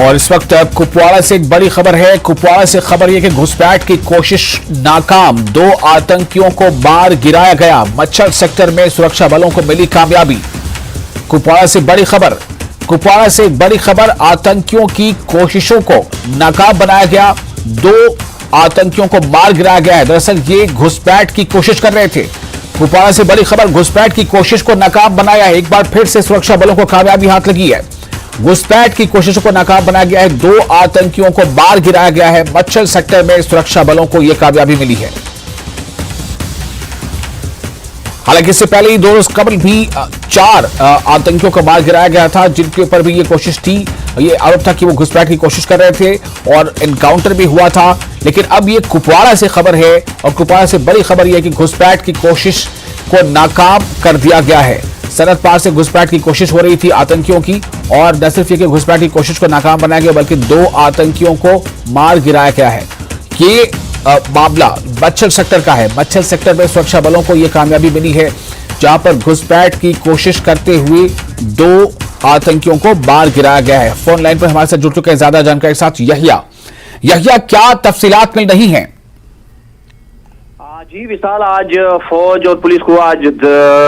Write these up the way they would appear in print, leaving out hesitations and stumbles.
और इस वक्त कुपवाड़ा से एक बड़ी खबर है। कुपवाड़ा से खबर यह कि घुसपैठ की कोशिश नाकाम, 2 आतंकियों को मार गिराया गया। मच्छर सेक्टर में सुरक्षा बलों को मिली कामयाबी। कुपवाड़ा से बड़ी खबर, कुपवाड़ा से एक बड़ी खबर, आतंकियों की कोशिशों को नाकाम बनाया गया। 2 आतंकियों को मार गिराया गया है। दरअसल ये घुसपैठ की कोशिश कर रहे थे। कुपवाड़ा से बड़ी खबर, घुसपैठ की कोशिश को नाकाम बनाया है। एक बार फिर से सुरक्षा बलों को कामयाबी हाथ लगी है। घुसपैठ की कोशिशों को नाकाम बनाया गया है। 2 आतंकियों को मार गिराया गया है। मच्छर सेक्टर में सुरक्षा बलों को यह कामयाबी मिली है। हालांकि इससे पहले ही 2 रोज कबल भी 4 आतंकियों को मार गिराया गया था, जिनके ऊपर भी ये कोशिश थी, ये आरोप था कि वो घुसपैठ की कोशिश कर रहे थे और एनकाउंटर भी हुआ था। लेकिन अब ये कुपवाड़ा से खबर है और कुपवाड़ा से बड़ी खबर यह है कि घुसपैठ की कोशिश को नाकाम कर दिया गया है। सरहद पार से घुसपैठ की कोशिश हो रही थी आतंकियों की, और न सिर्फ ये कि घुसपैठ की कोशिश को नाकाम बनाया गया, बल्कि 2 आतंकियों को मार गिराया गया है। ये मामला मच्छर सेक्टर का है। मच्छर सेक्टर में सुरक्षा बलों को यह कामयाबी मिली है, जहां पर घुसपैठ की कोशिश करते हुए 2 आतंकियों को मार गिराया गया है। फोन लाइन पर हमारे साथ जुड़ चुके हैं ज्यादा जानकारी के साथ यहिया, क्या तफसीलात मिल रही हैं? जी विशाल, आज फौज और पुलिस को आज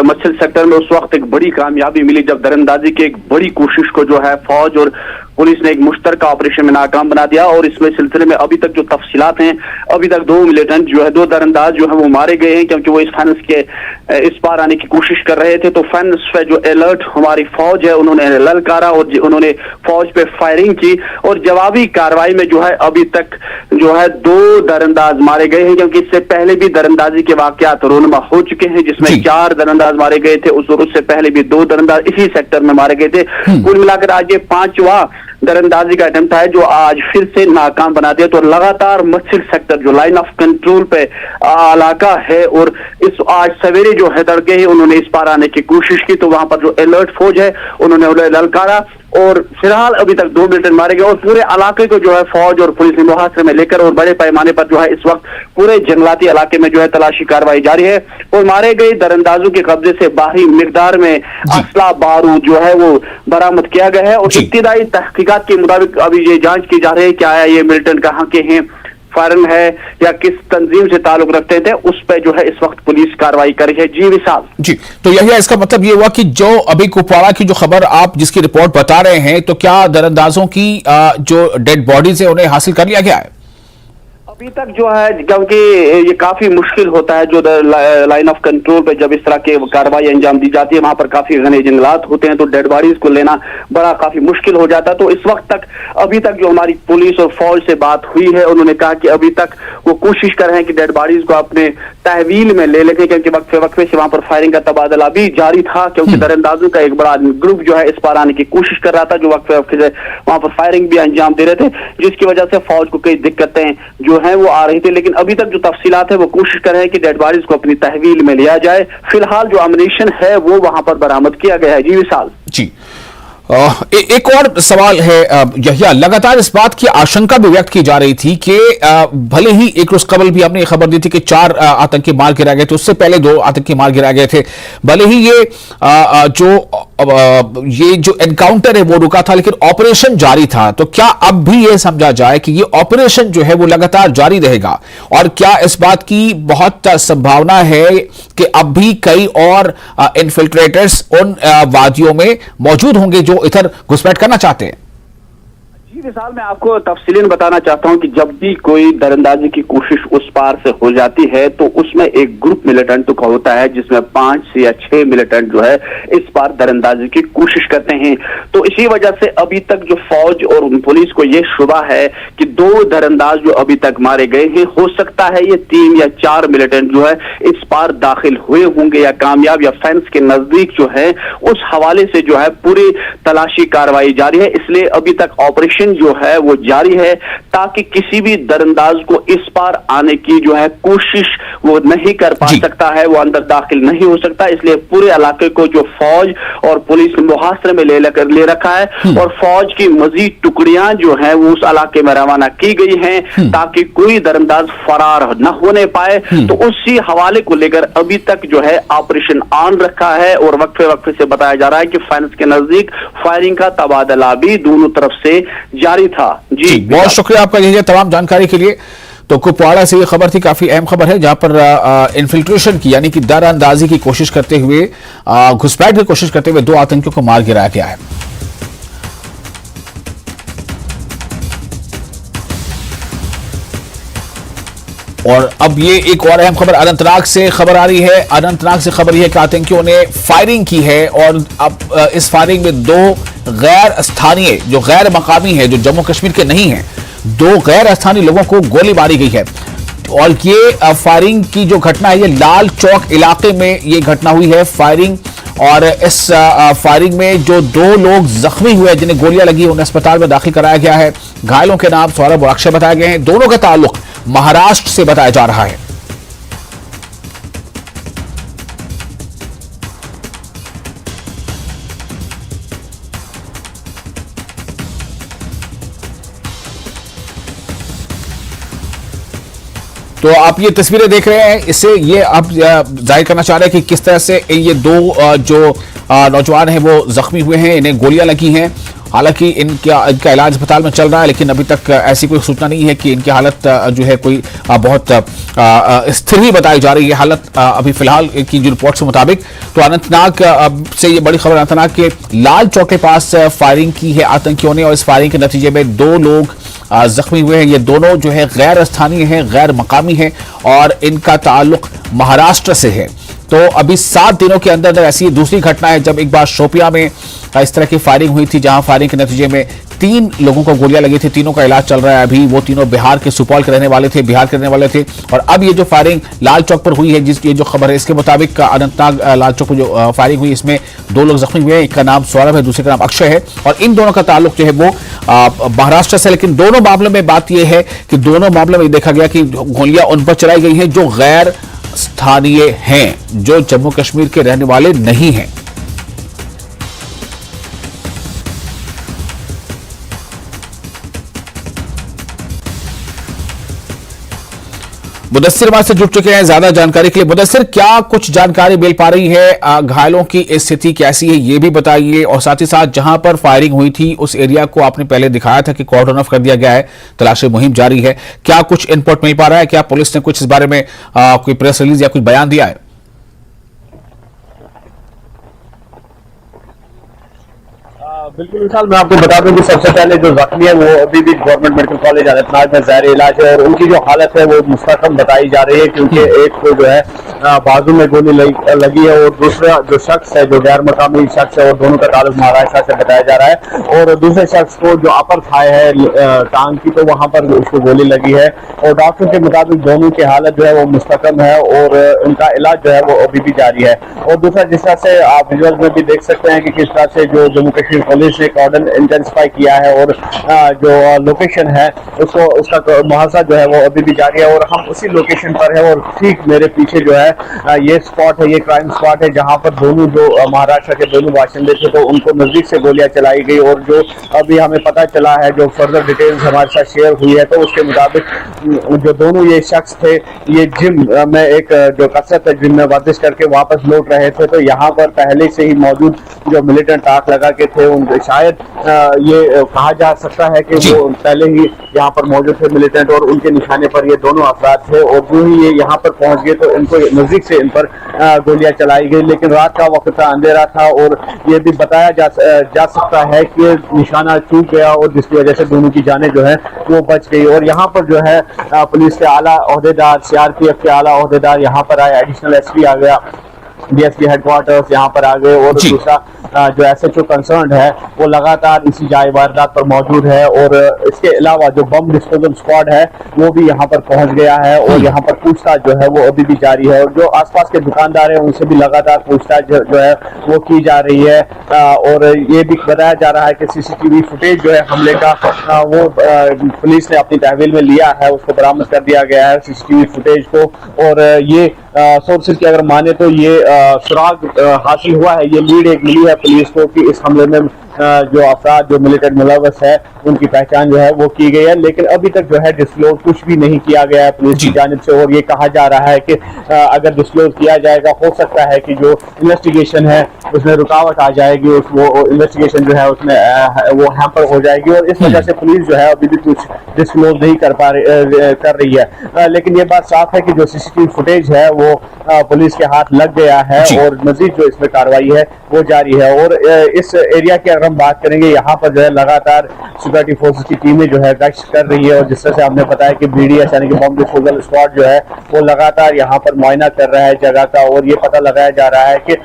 मच्छर सेक्टर में उस वक्त एक बड़ी कामयाबी मिली जब दरअंदाजी की एक बड़ी कोशिश को जो है फौज और पुलिस ने एक मुश्तरका ऑपरेशन में नाकाम बना दिया। और इसमें सिलसिले में अभी तक जो तफसीलात हैं, अभी तक 2 मिलिटेंट जो है, 2 दरअंदाज जो है वो मारे गए हैं, क्योंकि वो इस फेंस के इस पार आने की कोशिश कर रहे थे। तो फेंस पे जो अलर्ट हमारी फौज है उन्होंने ललकारा और उन्होंने फौज पे फायरिंग की, और जवाबी कार्रवाई में जो है अभी तक जो है 2 दरअंदाज मारे गए हैं, क्योंकि इससे पहले भी दरअंदाजी के वाकयात रोनमा हो चुके हैं, जिसमें 4 दरअंदाज मारे गए थे। उससे पहले भी 2 दरअंदाज इसी सेक्टर में मारे गए थे। कुल मिलाकर आज ये 5वां दरअंदाजी का अटेम्प्ट है जो आज फिर से नाकाम बना दिया। तो लगातार मच्छर सेक्टर जो लाइन ऑफ कंट्रोल पे इलाका है, और इस आज सवेरे जो है तड़के ही उन्होंने इस पार आने की कोशिश की, तो वहां पर जो अलर्ट फौज है उन्होंने उन्हें ललकारा, और फिलहाल अभी तक 2 मिलिटेंट मारे गए। और पूरे इलाके को जो है फौज और पुलिस ने मुहासरे में लेकर और बड़े पैमाने पर जो है इस वक्त पूरे जंगलाती इलाके में जो है तलाशी कार्रवाई जारी है। और मारे गए दरअंदाजों के कब्जे से भारी मिकदार में असला बारूद जो है वो बरामद किया गया है। और इब्तिदाई तहकीकात के मुताबिक अभी ये जांच की जा रही है क्या है ये मिलिटेंट कहाँ के हैं, फॉरेन है या किस तंजीम से ताल्लुक रखते थे, उस पर जो है इस वक्त पुलिस कार्रवाई कर रही है। जी विशाल जी, तो यही इसका मतलब ये हुआ कि जो अभी कुपवाड़ा की जो खबर आप जिसकी रिपोर्ट बता रहे हैं, तो क्या दरअंदाजों की जो डेड बॉडीज है उन्हें हासिल कर लिया गया है? अभी तक जो है, क्योंकि ये काफी मुश्किल होता है जो लाइन ऑफ कंट्रोल पे जब इस तरह के कार्रवाई अंजाम दी जाती है, वहां पर काफी घने जंगलात होते हैं, तो डेड बॉडीज को लेना बड़ा काफी मुश्किल हो जाता है। तो इस वक्त तक अभी तक जो हमारी पुलिस और फौज से बात हुई है, उन्होंने कहा कि अभी तक वो कोशिश कर रहे हैं कि डेड बॉडीज को अपने तहवील में ले लेंगे, क्योंकि वक्फे से वहां पर फायरिंग का तबादला भी जारी था, क्योंकि दरअंदाजों का एक बड़ा ग्रुप जो है इस पार आने की कोशिश कर रहा था, जो वक्फे से वहां पर फायरिंग भी अंजाम दे रहे थे, जिसकी वजह से फौज को कई दिक्कतें जो है वो आ रही थी। लेकिन अभी तक जो तफसीलात है वो कोशिश कर रहे हैं कि डेड बॉडीज को अपनी तहवील में लिया जाए। फिलहाल जो अम्युनिशन है वो वहां पर बरामद किया गया है। जी विशाल जी, एक और सवाल है यहिया, लगातार इस बात की आशंका भी व्यक्त की जा रही थी कि भले ही एक रोज कबल भी आपने खबर दी थी कि 4 आतंकी मार गिराए गए थे, उससे पहले 2 आतंकी मार गिराए गए थे, भले ही ये जो एनकाउंटर है वो रुका था, लेकिन ऑपरेशन जारी था। तो क्या अब भी ये समझा जाए कि ये ऑपरेशन जो है वो लगातार जारी रहेगा, और क्या इस बात की बहुत संभावना है कि अब भी कई और इन्फिल्ट्रेटर्स उन वादियों में मौजूद होंगे जो इधर घुसपैठ करना चाहते हैं? जी विशाल, मैं आपको तफसीलन बताना चाहता हूं कि जब भी कोई दरअंदाजी की कोशिश उस पार से हो जाती है, तो उसमें एक ग्रुप मिलिटेंट का होता है, जिसमें 5 से या 6 मिलिटेंट जो है इस पार दरअंदाजी की कोशिश करते हैं। तो इसी वजह से अभी तक जो फौज और पुलिस को यह शुबा है कि 2 दरअंदाज जो अभी तक मारे गए हैं, हो सकता है ये 3 या 4 मिलिटेंट जो है इस पार दाखिल हुए होंगे या कामयाब या फेंस के नजदीक जो है। उस हवाले से जो है पूरी तलाशी कार्रवाई जारी है, इसलिए अभी तक ऑपरेशन जो है वो जारी है, ताकि किसी भी दरअंदाज को इस पार आने की जो है कोशिश वो नहीं कर पा सकता है, वो अंदर दाखिल नहीं हो सकता। इसलिए पूरे इलाके को जो फौज और पुलिस मुहासरे में ले रखा है, और फौज की मजीद टुकड़ियां जो है वो उस इलाके में रवाना की गई हैं, ताकि कोई दरअंदाज फरार न होने पाए। तो उसी हवाले को लेकर अभी तक जो है ऑपरेशन ऑन रखा है, और वक्फे से बताया जा रहा है कि फेंस के नजदीक फायरिंग का तबादला भी दोनों तरफ से जारी था। जी बहुत शुक्रिया आपका ये तमाम जानकारी के लिए। तो कुपवाड़ा से ये खबर थी, काफी अहम खबर है, जहां पर इन्फिल्ट्रेशन की यानी कि दर अंदाजी की कोशिश करते हुए, घुसपैठ की कोशिश करते हुए 2 आतंकियों को मार गिराया गया है। और अब ये एक और अहम खबर अनंतनाग से खबर आ रही है। अनंतनाग से खबर यह है कि आतंकियों ने फायरिंग की है और अब इस फायरिंग में 2 गैर स्थानीय, जो गैर मकामी है, जो जम्मू कश्मीर के नहीं है, 2 गैर स्थानीय लोगों को गोली मारी गई है। और ये फायरिंग की जो घटना है, ये लाल चौक इलाके में ये घटना हुई है फायरिंग। और इस फायरिंग में जो 2 लोग जख्मी हुए, जिन्हें गोलियां लगी, उन्हें अस्पताल में दाखिल कराया गया है। घायलों के नाम सौरभ और अक्षय बताए गए हैं। दोनों का ताल्लुक महाराष्ट्र से बताया जा रहा है। तो आप ये तस्वीरें देख रहे हैं, इससे ये आप जाहिर करना चाह रहे हैं कि किस तरह से ये 2 जो नौजवान हैं वो जख्मी हुए हैं, इन्हें गोलियां लगी हैं। हालांकि इनका इलाज अस्पताल में चल रहा है, लेकिन अभी तक ऐसी कोई सूचना नहीं है कि इनकी हालत जो है कोई बहुत स्थिर ही बताई जा रही है हालत अभी फिलहाल की जो रिपोर्ट के मुताबिक। तो अनंतनाग से ये बड़ी खबर, अनंतनाग के लाल चौक के पास फायरिंग की है आतंकियों ने और इस फायरिंग के नतीजे में 2 लोग जख्मी हुए हैं। ये दोनों जो है गैर स्थानीय हैं, गैर मकामी हैं और इनका ताल्लुक महाराष्ट्र से है। तो अभी 7 दिनों के अंदर ऐसी दूसरी घटना है जब एक बार शोपिया में इस तरह की फायरिंग हुई थी, जहां फायरिंग के नतीजे में 3 लोगों को गोलियां लगी थी। तीनों का इलाज चल रहा है अभी। वो तीनों बिहार के, सुपौल के रहने वाले थे, बिहार के रहने वाले थे। और अब ये जो फायरिंग लाल चौक पर हुई है, जिसकी जो खबर है, इसके मुताबिक अनंतनाग लाल चौक पर जो फायरिंग हुई, इसमें 2 लोग जख्मी हुए हैं। एक का नाम सौरभ है, दूसरे का नाम अक्षय है और इन दोनों का ताल्लुक जो है वो महाराष्ट्र से। लेकिन दोनों मामलों में बात यह है कि दोनों मामलों में देखा गया कि गोलियां उन पर चलाई गई हैं जो गैर स्थानीय हैं, जो जम्मू कश्मीर के रहने वाले नहीं हैं। मुदस्सिर हमारे से जुड़ चुके हैं ज्यादा जानकारी के लिए। मुदस्सिर, क्या कुछ जानकारी मिल पा रही है? घायलों की स्थिति कैसी है ये भी बताइए, और साथ ही साथ जहां पर फायरिंग हुई थी उस एरिया को आपने पहले दिखाया था कि कॉर्डन ऑफ कर दिया गया है, तलाशी मुहिम जारी है। क्या कुछ इनपुट मिल पा रहा है? क्या पुलिस ने कुछ इस बारे में कोई प्रेस रिलीज या कुछ बयान दिया है? बिल्कुल विशाल, मैं आपको बता दूं कि सबसे पहले जो जख्मी है वो अभी भी गवर्नमेंट मेडिकल कॉलेज अनंतनाग में ज़ाहिर इलाज है और उनकी जो हालत है वो मुस्तकम बताई जा रही है, क्योंकि एक को जो है बाजू में गोली लगी है और दूसरा जो शख्स है, जो गैर मकामी शख्स है, और दोनों का ताल्लुक महाराष्ट्र से बताया जा रहा है। और दूसरे शख्स को जो अपर थाई है टांग की, तो वहां पर उसको गोली लगी है और डॉक्टर के मुताबिक दोनों की हालत जो है वो मुस्तकम है और उनका इलाज जो है वो अभी भी जारी है। और दूसरा, जिस तरह से आप विजुअल में भी देख सकते हैं कि किस तरह से जो जम्मू कश्मीर पुलिस ने कॉर्डन इंटेंसिफाई किया है और जो लोकेशन है उसका मुहावजा जो है वो अभी भी जारी है। और हम उसी लोकेशन पर है और ठीक मेरे पीछे जो है ये स्पॉट है, ये क्राइम स्पॉट है, जहां पर दोनों जो महाराष्ट्र के दोनों बाशिंदे थे तो उनको नजदीक से गोलियां चलाई गई। और जो अभी हमें पता चला है, जो फर्दर डिटेल्स हमारे साथ शेयर हुई है, तो उसके मुताबिक जो दोनों ये शख्स थे, ये जिम में एक जो कसरत है, जिम में वर्जिश करके वापस लौट रहे थे। तो यहाँ पर पहले से ही मौजूद जो मिलिटेंट आग लगा के थे, उनके शायद ये कहा जा सकता है कि वो पहले ही यहाँ पर मौजूद थे मिलिटेंट, और उनके निशाने पर ये दोनों अफराद थे। और जो ही ये यहाँ पर पहुंच गए तो इनको नजदीक से इन पर गोलियां चलाई गई। लेकिन रात का वक्त था, अंधेरा था, और ये भी बताया जा सकता है कि निशाना चूक गया और जिसकी वजह से दोनों की जानें जो है वो बच गई। और यहाँ पर जो है पुलिस के आला ओहदेदार, सीआरपीएफ के आला ओहदेदार यहाँ पर आए, एडिशनल एसपी आ गया, डीएसपी हेडक्वार्टर्स यहाँ पर आ गए, और दूसरा जो एसएचओ कंसर्न है वो लगातार इसी जाए वारदात पर मौजूद है। और इसके अलावा जो बम डिस्पोजल स्क्वाड है वो भी यहाँ पर पहुंच गया है और यहाँ पर पूछताछ जो है वो अभी भी जारी है। और जो आसपास के दुकानदार हैं उनसे भी लगातार पूछताछ जो है वो की जा रही है। और ये भी बताया जा रहा है कि सीसीटीवी फुटेज जो है हमले का वो पुलिस ने अपनी तहवील में लिया है, उसको बरामद कर दिया गया है सीसीटीवी फुटेज को। और ये सोर्सेज की अगर माने तो ये सुराग हासिल हुआ है, ये लीड एक मिली है पुलिस को कि इस हमले में जो अफराद जो मिलिटेंट मुलव्वस है उनकी पहचान जो है वो की गई है, लेकिन अभी तक जो है डिस्क्लोज कुछ भी नहीं किया गया है पुलिस की जानिब से। और ये कहा जा रहा है कि अगर डिस्क्लोज किया जाएगा हो सकता है कि जो इन्वेस्टिगेशन है उसमें रुकावट आ जाएगी, वो इन्वेस्टिगेशन जो है उसमें वो हैम्पर हो जाएगी, और इस वजह से पुलिस जो है अभी भी कुछ डिस्क्लोज नहीं कर रही है। लेकिन ये बात साफ है कि जो सीसीटीवी फुटेज है वो पुलिस के हाथ लग गया है और मजीद जो इसमें कार्रवाई है वो जारी है। और इस एरिया की अगर हम बात करेंगे, यहाँ पर जो है लगातार सिक्योरिटी फोर्सेस की टीमें जो है गश्त कर रही है, और जिस तरह से हमने बताया कि BDS यानी कि बॉम्ब डिस्पोजल स्क्वाड जो है वो लगातार यहाँ पर मुआयना कर रहा है जगह का, और ये पता लगाया जा रहा है कि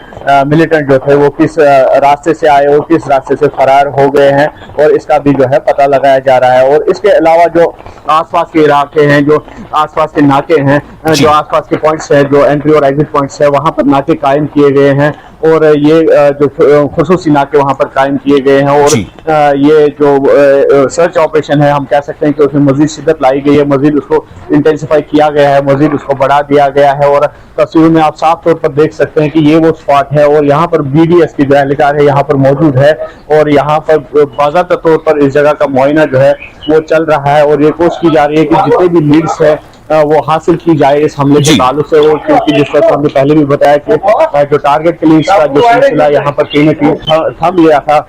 मिलिटेंट जो थे वो किस रास्ते से आए और किस रास्ते से फरार हो गए हैं, और इसका भी जो है पता लगाया जा रहा है। और इसके अलावा जो आसपास के इलाके हैं, जो आसपास के नाके हैं, जो आसपास के पॉइंट्स हैं, जो एंट्री और एग्जिट पॉइंट्स है, वहां पर नाके कायम किए गए हैं, और ये जो खुसूसी नाके वहां पर कायम किए गए हैं। और ये जो सर्च ऑपरेशन है हम कह सकते हैं कि उसमें मजीद शिद्दत लाई गई है, मजीद उसको इंटेंसिफाई किया गया है, मजीद उसको बढ़ा दिया गया है। और तस्वीर में आप साफ तौर पर देख सकते हैं कि ये वो स्पॉट है, और यहाँ पर BDS की जो एहलकार है यहाँ पर मौजूद है, और यहाँ पर बाज़ाब्ता तौर पर इस जगह का मुआयना जो है वो चल रहा है, और ये कोशिश की जा रही है कि जितने भी लीड्स है वो हासिल की जाए इस हमले के ताल्लुक से। और क्योंकि जिस तरह हमने पहले भी बताया कि जो टारगेट किलिंग्स का जो सिलसिला यहाँ पर कहीं न कहीं थम गया था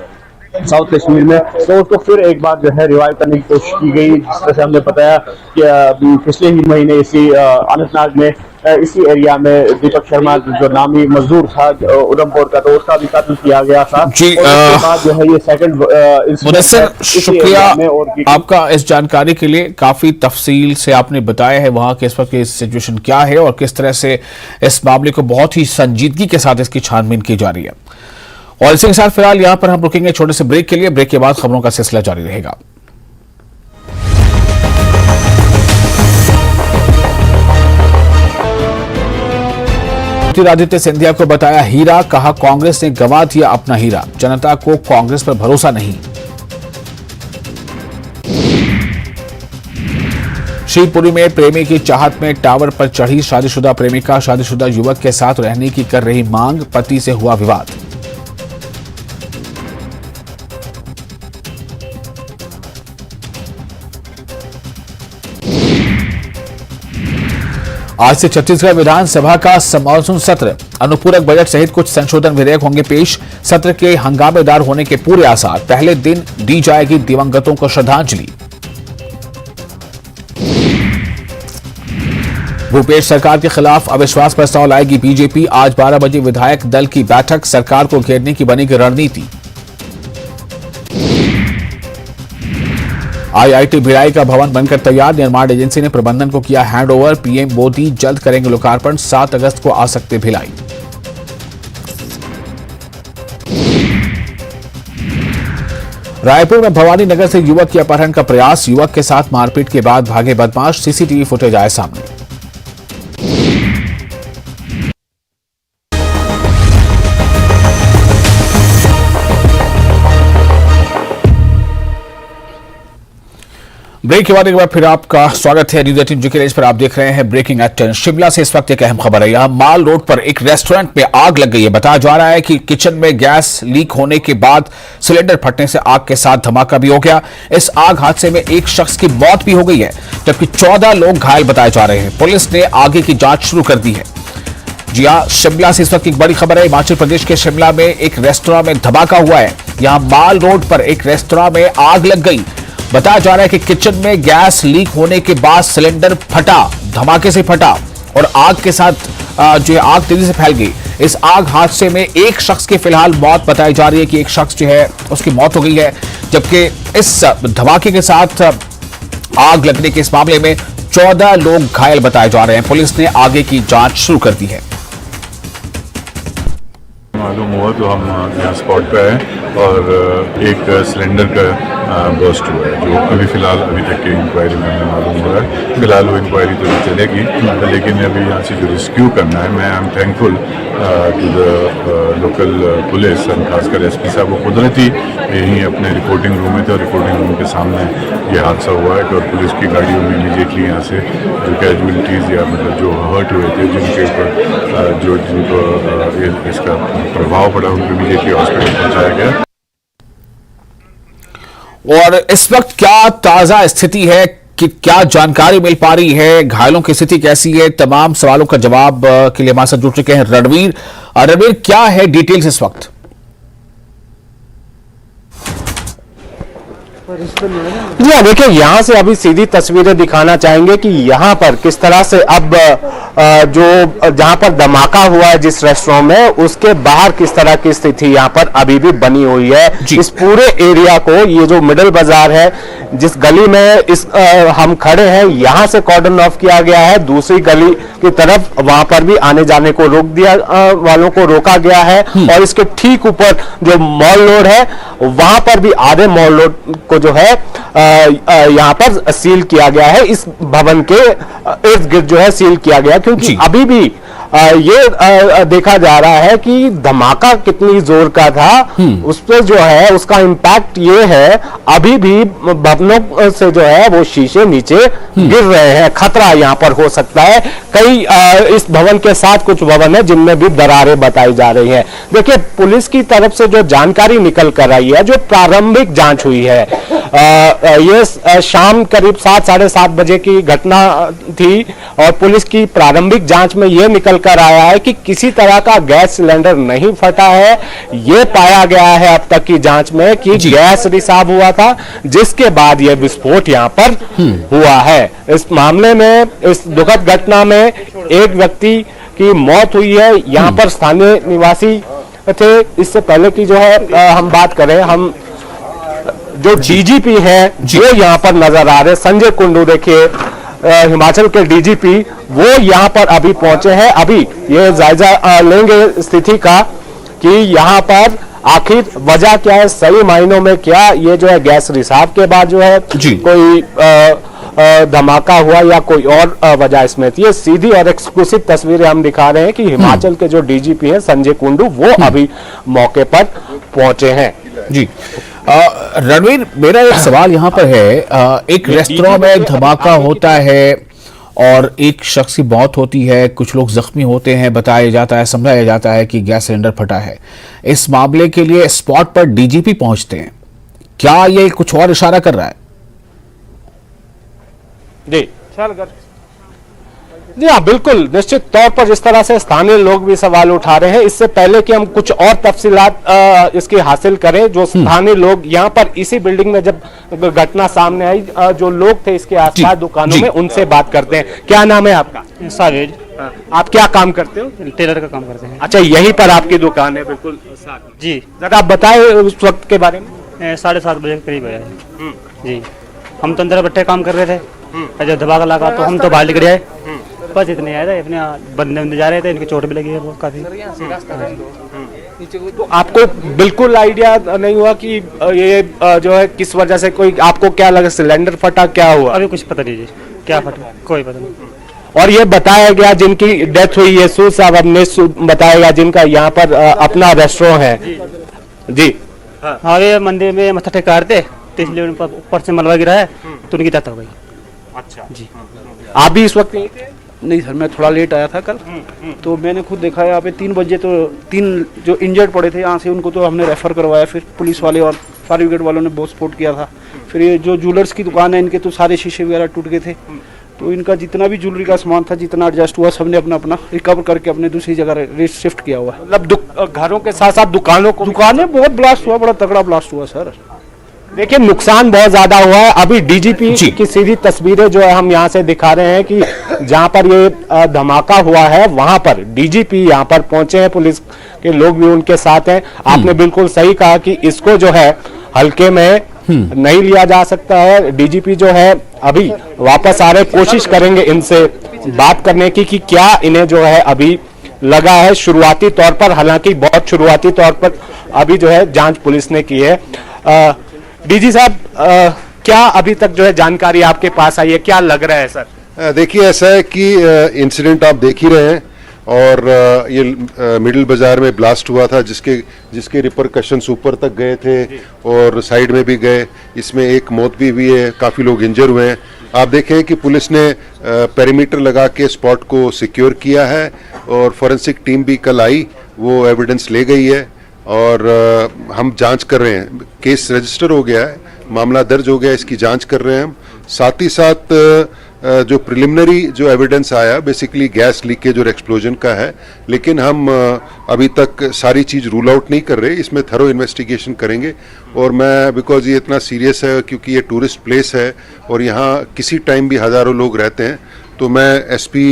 साउथ कश्मीर में, तो उसको फिर एक बार जो है रिवाइव करने की कोशिश की गई। जिस तरह से हमने बताया कि पिछले ही महीने इसी अनंतनाग में इसी एरिया में दीपक शर्मा जो नामी मजदूर था उधमपुर का, तो उसका भी कत्ल किया गया था। जी बाद जो है ये सेकंड मुदस्सिर, शुक्रिया आपका इस जानकारी के लिए। काफी तफसील से आपने बताया है वहां के इस वक्त की सिचुएशन क्या है और किस तरह से इस मामले को बहुत ही संजीदगी के साथ इसकी छानबीन की जा रही है। और इसी के साथ फिलहाल यहां पर हम रुकेंगे छोटे से ब्रेक के लिए। ब्रेक के बाद खबरों का सिलसिला जारी रहेगा। ज्योतिरादित्य सिंधिया को बताया हीरा, कहा कांग्रेस ने गंवा दिया अपना हीरा, जनता को कांग्रेस पर भरोसा नहीं। शिवपुरी में प्रेमी की चाहत में टावर पर चढ़ी शादीशुदा प्रेमिका, शादीशुदा युवक के साथ रहने की कर रही मांग, पति से हुआ विवाद। आज से छत्तीसगढ़ विधानसभा का मानसून सत्र, अनुपूरक बजट सहित कुछ संशोधन विधेयक होंगे पेश। सत्र के हंगामेदार होने के पूरे आसार, पहले दिन दी जाएगी दिवंगतों को श्रद्धांजलि। भूपेश सरकार के खिलाफ अविश्वास प्रस्ताव लाएगी बीजेपी, आज 12 बजे विधायक दल की बैठक, सरकार को घेरने की बनेगी रणनीति। IIT भिलाई का भवन बनकर तैयार, निर्माण एजेंसी ने प्रबंधन को किया हैंडओवर, पीएम मोदी जल्द करेंगे लोकार्पण, 7 अगस्त को आ सकते भिलाई। रायपुर में भवानी नगर से युवक के अपहरण का प्रयास, युवक के साथ मारपीट के बाद भागे बदमाश, सीसीटीवी फुटेज आए सामने। ब्रेक के बाद एक बार फिर आपका स्वागत है न्यूज 18 जी पर। आप देख रहे हैं ब्रेकिंग एट 10। शिमला से इस वक्त एक अहम खबर है। यहां माल रोड पर एक रेस्टोरेंट में आग लग गई है। बताया जा रहा है कि किचन में गैस लीक होने के बाद सिलेंडर फटने से आग के साथ धमाका भी हो गया। इस आग हादसे में एक शख्स की मौत भी हो गई है, जबकि 14 लोग घायल बताए जा रहे हैं। पुलिस ने आगे की जांच शुरू कर दी है। जी हां, शिमला से इस वक्त एक बड़ी खबर है। हिमाचल प्रदेश के शिमला में एक रेस्टोरेंट में धमाका हुआ है। यहां माल रोड पर एक रेस्टोरेंट में आग लग गई। बताया जा रहा है कि किचन में गैस लीक होने के बाद सिलेंडर फटा, धमाके से फटा और आग के साथ जो है आग तेजी से फैल गई। इस आग हादसे में एक शख्स की फिलहाल मौत बताई जा रही है कि एक शख्स जो है उसकी मौत हो गई है, जबकि इस धमाके के साथ आग लगने के इस मामले में 14 लोग घायल बताए जा रहे हैं। पुलिस ने आगे की जांच शुरू कर दी है। मालूम हुआ तो हम यहाँ स्पॉट पे आए और एक सिलेंडर का बर्स्ट हुआ है, जो अभी तक की इंक्वायरी में हमें मालूम हो रहा है। फिलहाल वो इंक्वायरी तो चलेगी, लेकिन अभी यहाँ से जो रेस्क्यू करना है, मैं I am thankful to the local police and खासकर SP साहब। वो कुदरती यहीं अपने रिपोर्टिंग रूम में थे और रिपोर्टिंग रूम के सामने ये हादसा हुआ है और पुलिस की गाड़ियों में इमीडिएटली यहाँ से जो कैजुअलिटीज़ या मतलब जो हर्ट हुए थे, जिनके ऊपर जिनको इसका प्रभाव पड़ा, उनको इमीडिएटली हॉस्पिटल पहुँचाया गया। और इस वक्त क्या ताजा स्थिति है, कि क्या जानकारी मिल पा रही है, घायलों की स्थिति कैसी है? तमाम सवालों का जवाब के लिए हमारे साथ जुड़ चुके हैं रणवीर। रणवीर, क्या है डिटेल्स इस वक्त? जी हाँ, देखिए यहाँ से अभी सीधी तस्वीरें दिखाना चाहेंगे कि यहाँ पर किस तरह से अब जो जहाँ पर धमाका हुआ है जिस रेस्टोरेंट में, उसके बाहर किस तरह की स्थिति यहाँ पर अभी भी बनी हुई है। इस पूरे एरिया को, ये जो मिडल बाजार है, जिस गली में हम खड़े हैं, यहाँ से कॉर्डन ऑफ किया गया है। दूसरी गली की तरफ वहां पर भी आने जाने को वालों को रोका गया है। और इसके ठीक ऊपर जो मॉल रोड है, वहां पर भी आधे मॉल रोड को जो है यहाँ पर सील किया गया है। इस भवन के इर्द गिर्द जो है सील किया गया, क्योंकि अभी भी ये देखा जा रहा है कि धमाका कितनी जोर का था, उस पर जो है उसका इम्पैक्ट ये है, अभी भी भवनों से जो है वो शीशे नीचे गिर रहे हैं। खतरा यहाँ पर हो सकता है। कई इस भवन के साथ कुछ भवन है जिनमें भी दरारें बताई जा रही हैं। देखिए, पुलिस की तरफ से जो जानकारी निकल कर आई है, जो प्रारंभिक जांच हुई है, ये शाम करीब 7 साढ़े 7 बजे की घटना थी। और पुलिस की प्रारंभिक जांच में यह निकल कर आया है कि किसी तरह का गैस सिलेंडर नहीं फटा है। यह पाया गया है अब तक की जांच में कि गैस रिसाव हुआ था, जिसके बाद यह विस्फोट यहां पर हुआ है। इस मामले में, इस दुखद घटना में एक व्यक्ति की मौत हुई है। यहां पर स्थानीय निवासी थे। इससे पहले की जो है हम बात करें, हम जो डीजीपी है वो यहाँ पर नजर आ रहे, संजय कुंडू, देखिए हिमाचल के डीजीपी, वो यहाँ पर अभी पहुंचे हैं। अभी ये जायजा लेंगे स्थिति का कि यहाँ पर आखिर वजह क्या है, सही मायनों में क्या ये जो है गैस रिसाव के बाद जो है कोई धमाका हुआ या कोई और वजह इसमें थी। ये सीधी और एक्सक्लूसिव तस्वीरें हम दिखा रहे हैं कि हिमाचल के जो डीजीपी हैं संजय कुंडू, वो अभी मौके पर पहुंचे हैं। जी रणवीर, मेरा एक सवाल यहाँ पर है, एक रेस्तरां में धमाका होता है और एक शख्स की मौत होती है, कुछ लोग जख्मी होते हैं, बताया जाता है, समझाया जाता है कि गैस सिलेंडर फटा है। इस मामले के लिए स्पॉट पर डीजीपी पहुंचते हैं, क्या ये कुछ और इशारा कर रहा है? जी हाँ, बिल्कुल, निश्चित तौर पर जिस तरह से स्थानीय लोग भी सवाल उठा रहे हैं, इससे पहले कि हम कुछ और तफसीलात इसकी हासिल करें, जो स्थानीय लोग यहाँ पर इसी बिल्डिंग में जब घटना सामने आई, जो लोग थे इसके आसपास दुकानों में, उनसे बात करते हैं। क्या नाम है आपका? सावेज। आप क्या काम करते हो? टेलर का काम करते हैं। अच्छा, यहीं पर आपकी दुकान है? बिल्कुल जी। जरा आप बताएं उस वक्त के बारे में। 7:30 बजे के करीब आया जी। हम तो अंदर बैठे काम कर रहे थे, जब धमाका लगा तो हम तो बाहर निकल आए, बस इतने आए थे। अपने बंदे जा रहे थे, इनकी चोट भी लगी है वो काफी। तो आपको बिल्कुल आइडिया नहीं हुआ कि ये जो है किस वजह से, कोई आपको क्या लगा, सिलेंडर फटा, क्या हुआ? अभी कुछ पता नहीं जी, क्या फटा कोई पता नहीं। और ये बताया गया जिनकी डेथ हुई है, सूद साहब हमने बताया, जिनका यहाँ पर अपना रेस्टोरेंट है जी। हाँ, ये मंदिर में मत्था टेकारते, तो इसलिए ऊपर से मलबा गिरा है तो उनकी डेथ हो गई। अच्छा जी। आप भी इस वक्त यहीं थे? नहीं सर, मैं थोड़ा लेट आया था कल, तो मैंने खुद देखा यहाँ पे 3 बजे तो 3 जो इंजर्ड पड़े थे यहाँ से, उनको तो हमने रेफर करवाया। फिर पुलिस वाले और फायर ब्रिगेड वालों ने बहुत सपोर्ट किया था। फिर ये जो ज्वेलर्स की दुकान है, इनके तो सारे शीशे वगैरह टूट गए थे, तो इनका जितना भी ज्वेलरी का सामान था, जितना एडजस्ट हुआ, सबने अपना अपना रिकवर करके अपने दूसरी जगह शिफ्ट किया हुआ है। मतलब घरों के साथ साथ दुकानों को, दुकानें बहुत ब्लास्ट हुआ, बड़ा तगड़ा ब्लास्ट हुआ सर। देखिए, नुकसान बहुत ज्यादा हुआ है। अभी डीजीपी की सीधी तस्वीरें जो है हम यहाँ से दिखा रहे हैं कि जहाँ पर ये धमाका हुआ है, वहां पर डीजीपी यहाँ पर पहुंचे हैं, पुलिस के लोग भी उनके साथ हैं। आपने बिल्कुल सही कहा कि इसको जो है हल्के में नहीं लिया जा सकता है। डीजीपी जो है अभी वापस आ रहे, कोशिश करेंगे इनसे बात करने की कि क्या इन्हें जो है अभी लगा है शुरुआती तौर पर, हालांकि बहुत शुरुआती तौर पर अभी जो है जांच पुलिस ने की है। डीजी साहब, क्या अभी तक जो है जानकारी आपके पास आई है, क्या लग रहा है सर? देखिए, ऐसा है कि इंसिडेंट आप देख ही रहे हैं, और ये मिडिल बाजार में ब्लास्ट हुआ था, जिसके रिपरकशंस ऊपर तक गए थे और साइड में भी गए। इसमें एक मौत भी हुई है, काफ़ी लोग इंजर हुए हैं। आप देखें कि पुलिस ने पेरीमीटर लगा के स्पॉट को सिक्योर किया है, और फॉरेंसिक टीम भी कल आई, वो एविडेंस ले गई है, और हम जांच कर रहे हैं। केस रजिस्टर हो गया है, मामला दर्ज हो गया, इसकी जांच कर रहे हैं हम। साथ ही साथ जो प्रिलिमिनरी जो एविडेंस आया बेसिकली गैस लीकेज और एक्सप्लोजन का है, लेकिन हम अभी तक सारी चीज़ रूल आउट नहीं कर रहे, इसमें थरो इन्वेस्टिगेशन करेंगे। और मैं बिकॉज ये इतना सीरियस है क्योंकि ये टूरिस्ट प्लेस है और यहाँ किसी टाइम भी हज़ारों लोग रहते हैं, तो मैं एसपी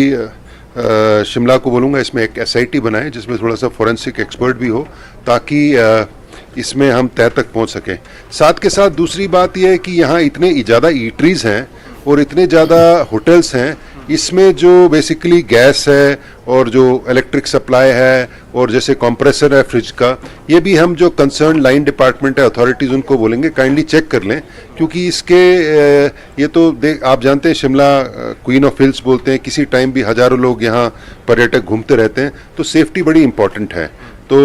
शिमला को बोलूँगा इसमें एक SIT बनाए जिसमें थोड़ा सा फॉरेंसिक एक्सपर्ट भी हो, ताकि इसमें हम तय तक पहुँच सकें। साथ के साथ दूसरी बात यह है कि यहाँ इतने ज़्यादा ईटरीज हैं और इतने ज़्यादा होटल्स हैं, इसमें जो बेसिकली गैस है और जो इलेक्ट्रिक सप्लाई है और जैसे कंप्रेसर है फ्रिज का, ये भी हम जो कंसर्न लाइन डिपार्टमेंट है अथॉरिटीज़ उनको बोलेंगे काइंडली चेक कर लें, क्योंकि इसके ये तो आप जानते हैं शिमला क्वीन ऑफ हिल्स बोलते हैं, किसी टाइम भी हज़ारों लोग यहाँ पर्यटक घूमते रहते हैं, तो सेफ्टी बड़ी इंपॉर्टेंट है। तो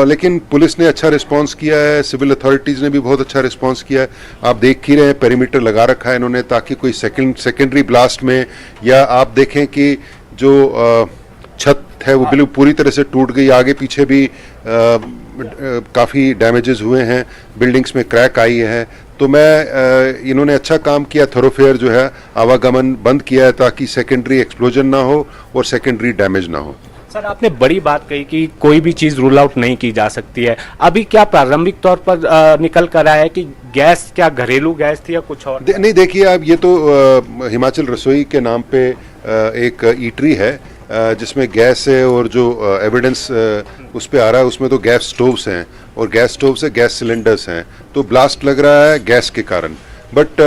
लेकिन पुलिस ने अच्छा रिस्पांस किया है, सिविल अथॉरिटीज़ ने भी बहुत अच्छा रिस्पांस किया है। आप देख ही रहे हैं पेरीमीटर लगा रखा है इन्होंने, ताकि कोई सेकेंडरी ब्लास्ट में या आप देखें कि जो छत है वो बिल्कुल पूरी तरह से टूट गई, आगे पीछे भी काफ़ी डैमेजेस हुए हैं, बिल्डिंग्स में क्रैक आई है। तो इन्होंने अच्छा काम किया, थोरोफेयर जो है आवागमन बंद किया है ताकि सेकेंडरी एक्सप्लोजन ना हो और सेकेंडरी डैमेज ना हो। सर, आपने बड़ी बात कही कि कोई भी चीज़ रूल आउट नहीं की जा सकती है। अभी क्या प्रारंभिक तौर पर निकल कर आया है कि गैस क्या घरेलू गैस थी या कुछ और? नहीं, देखिए आप, ये तो हिमाचल रसोई के नाम पे एक ईटरी है जिसमें गैस है और जो एविडेंस उस पे आ रहा है उसमें तो गैस स्टोव्स हैं और गैस स्टोव्स है, गैस सिलेंडर्स हैं, तो ब्लास्ट लग रहा है गैस के कारण। बट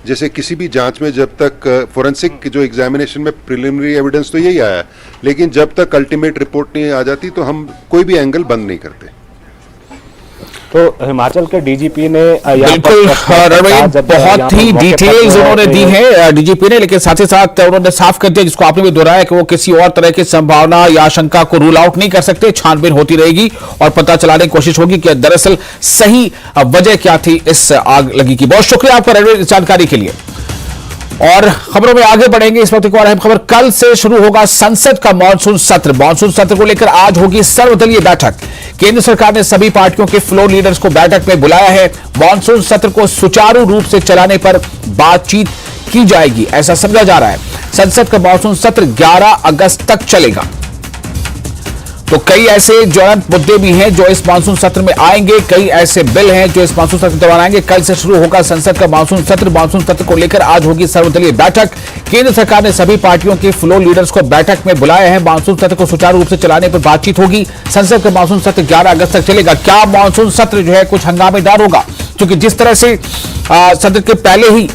जैसे किसी भी जांच में जब तक फोरेंसिक जो एग्जामिनेशन में प्रिलिमिनरी एविडेंस तो यही आया है, लेकिन जब तक अल्टीमेट रिपोर्ट नहीं आ जाती तो हम कोई भी एंगल बंद नहीं करते। तो हिमाचल के डीजीपी ने बिल्कुल रविंद्र, बहुत ही डिटेल्स उन्होंने दी है डीजीपी ने, लेकिन साथ ही साथ उन्होंने साफ कर दिया, जिसको आपने भी दोहराया, कि वो किसी और तरह की संभावना या आशंका को रूल आउट नहीं कर सकते। छानबीन होती रहेगी और पता चलाने की कोशिश होगी कि दरअसल सही वजह क्या थी इस आग लगी की। बहुत शुक्रिया आपका रविंद्र इस जानकारी के लिए। और खबरों में आगे बढ़ेंगे। इस वक्त एक और अहम खबर, कल से शुरू होगा संसद का मानसून सत्र। मानसून सत्र को लेकर आज होगी सर्वदलीय बैठक। केंद्र सरकार ने सभी पार्टियों के फ्लोर लीडर्स को बैठक में बुलाया है। मानसून सत्र को सुचारू रूप से चलाने पर बातचीत की जाएगी, ऐसा समझा जा रहा है। संसद का मानसून सत्र 11 अगस्त तक चलेगा। तो कई ऐसे ज्वलंत मुद्दे भी हैं जो इस मानसून सत्र में आएंगे, कई ऐसे बिल हैं जो इस मानसून सत्र के दौरान आएंगे। कल से शुरू होगा संसद का मानसून सत्र। मानसून सत्र को लेकर आज होगी सर्वदलीय बैठक। केंद्र सरकार ने सभी पार्टियों के फ्लोर लीडर्स को बैठक में बुलाया है। मानसून सत्र को सुचारू रूप से चलाने पर बातचीत होगी। संसद का मानसून सत्र 11 अगस्त तक चलेगा। क्या मानसून सत्र जो है कुछ हंगामेदार होगा? क्योंकि जिस तरह से सत्र के पहले ही